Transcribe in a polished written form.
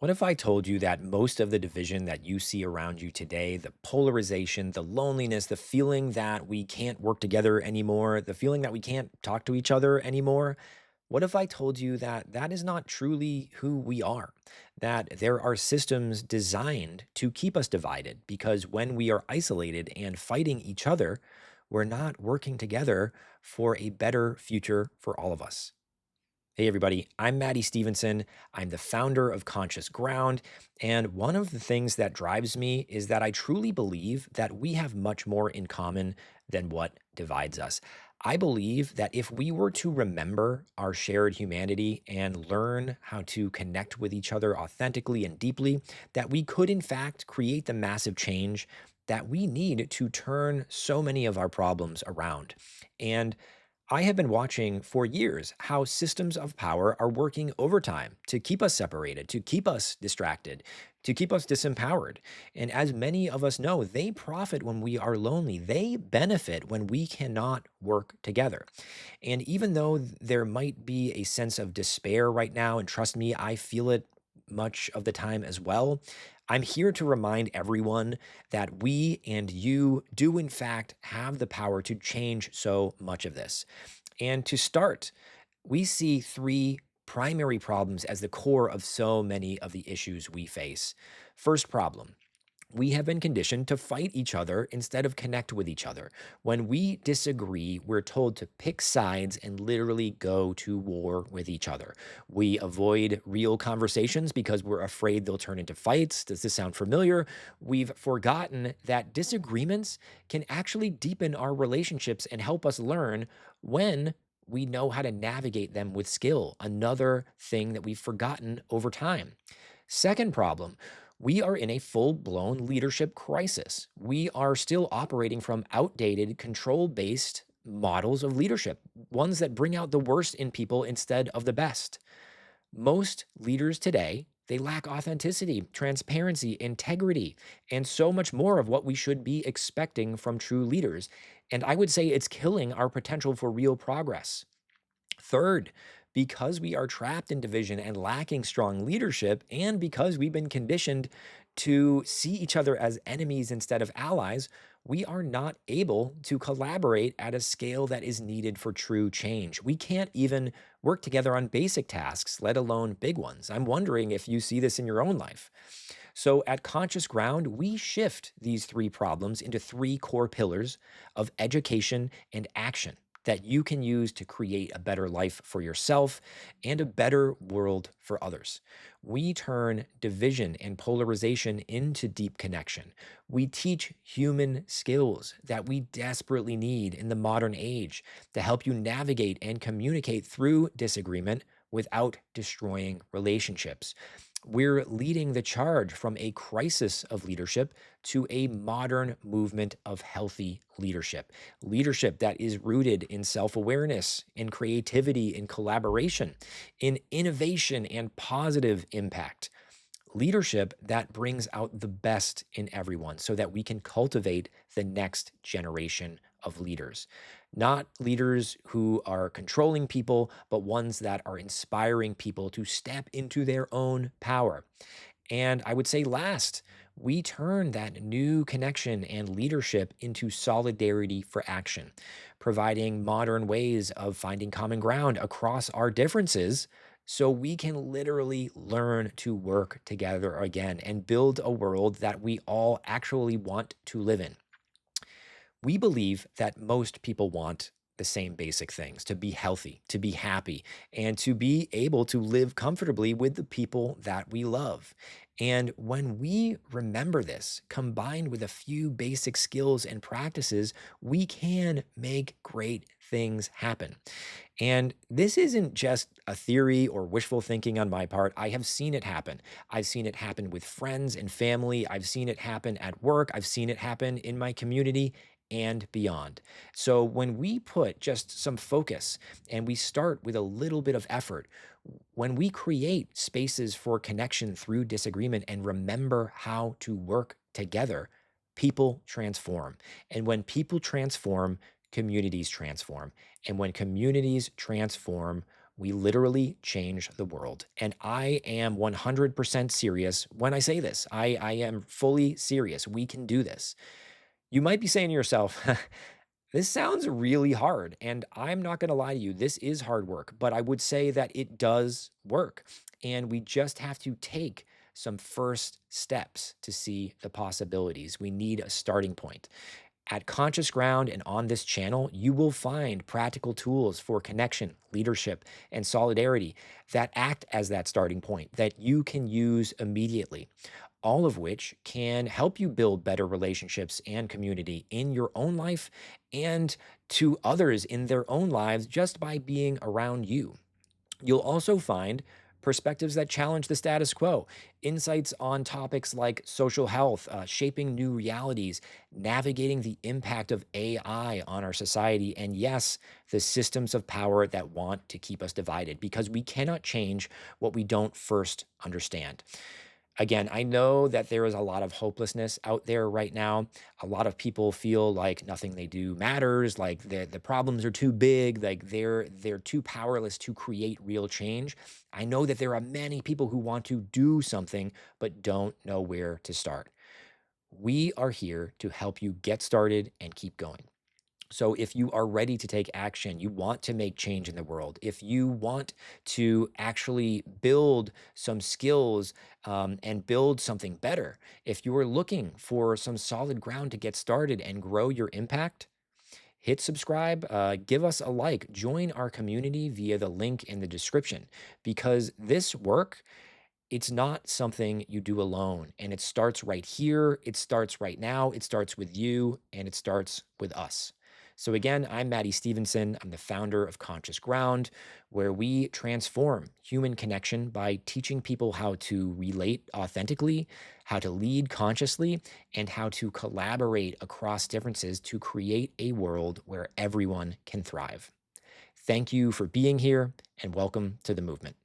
What if I told you that most of the division that you see around you today, the polarization, the loneliness, the feeling that we can't work together anymore, the feeling that we can't talk to each other anymore, what if I told you that that is not truly who we are? That there are systems designed to keep us divided because when we are isolated and fighting each other, we're not working together for a better future for all of us. Hey, everybody, I'm Maddie Stevenson. I'm the founder of Conscious Ground. And one of the things that drives me is that I truly believe that we have much more in common than what divides us. I believe that if we were to remember our shared humanity and learn how to connect with each other authentically and deeply, that we could, in fact, create the massive change that we need to turn so many of our problems around. And I have been watching for years how systems of power are working overtime to keep us separated, to keep us distracted, to keep us disempowered. And as many of us know, they profit when we are lonely. They benefit when we cannot work together. And even though there might be a sense of despair right now, and trust me, I feel it much of the time as well, I'm here to remind everyone that we and you do, in fact, have the power to change so much of this. And to start, we see three primary problems as the core of so many of the issues we face. First problem, we have been conditioned to fight each other instead of connect with each other. When we disagree, we're told to pick sides and literally go to war with each other. We avoid real conversations because we're afraid they'll turn into fights. Does this sound familiar? We've forgotten that disagreements can actually deepen our relationships and help us learn when we know how to navigate them with skill. Another thing that we've forgotten over time. Second problem, we are in a full blown leadership crisis. We are still operating from outdated, control based models of leadership, ones that bring out the worst in people instead of the best. Most leaders today, they lack authenticity, transparency, integrity, and so much more of what we should be expecting from true leaders. And I would say it's killing our potential for real progress. Third, because we are trapped in division and lacking strong leadership, and because we've been conditioned to see each other as enemies instead of allies, we are not able to collaborate at a scale that is needed for true change. We can't even work together on basic tasks, let alone big ones. I'm wondering if you see this in your own life. So, at Conscious Ground, we shift these three problems into three core pillars of education and action that you can use to create a better life for yourself and a better world for others. We turn division and polarization into deep connection. We teach human skills that we desperately need in the modern age to help you navigate and communicate through disagreement without destroying relationships. We're leading the charge from a crisis of leadership to a modern movement of healthy leadership. Leadership that is rooted in self awareness, in creativity, in collaboration, in innovation and positive impact. Leadership that brings out the best in everyone so that we can cultivate the next generation of leaders. Not leaders who are controlling people, but ones that are inspiring people to step into their own power. And I would say last, we turn that new connection and leadership into solidarity for action, providing modern ways of finding common ground across our differences so we can literally learn to work together again and build a world that we all actually want to live in. We believe that most people want the same basic things: to be healthy, to be happy, and to be able to live comfortably with the people that we love. And when we remember this, combined with a few basic skills and practices, we can make great things happen. And this isn't just a theory or wishful thinking on my part. I have seen it happen. I've seen it happen with friends and family. I've seen it happen at work. I've seen it happen in my community and beyond. So when we put just some focus and we start with a little bit of effort, when we create spaces for connection through disagreement and remember how to work together, people transform. And when people transform, communities transform. And when communities transform, we literally change the world. And I am 100% serious when I say this. I am fully serious. We can do this. You might be saying to yourself, this sounds really hard. And I'm not going to lie to you, this is hard work, but I would say that it does work. And we just have to take some first steps to see the possibilities. We need a starting point. At Conscious Ground and on this channel, you will find practical tools for connection, leadership, and solidarity that act as that starting point that you can use immediately, all of which can help you build better relationships and community in your own life and to others in their own lives just by being around you. You'll also find perspectives that challenge the status quo, insights on topics like social health, shaping new realities, navigating the impact of AI on our society, and yes, the systems of power that want to keep us divided because we cannot change what we don't first understand. Again, I know that there is a lot of hopelessness out there right now. A lot of people feel like nothing they do matters, like the problems are too big, like they're too powerless to create real change. I know that there are many people who want to do something but don't know where to start. We are here to help you get started and keep going. So, if you are ready to take action, you want to make change in the world, if you want to actually build some skills and build something better, if you are looking for some solid ground to get started and grow your impact, hit subscribe, give us a like, join our community via the link in the description because this work. It's not something you do alone. And it starts right here. It starts right now. It starts with you and it starts with us. So, again, I'm Maddie Stevenson. I'm the founder of Conscious Ground, where we transform human connection by teaching people how to relate authentically, how to lead consciously, and how to collaborate across differences to create a world where everyone can thrive. Thank you for being here and welcome to the movement.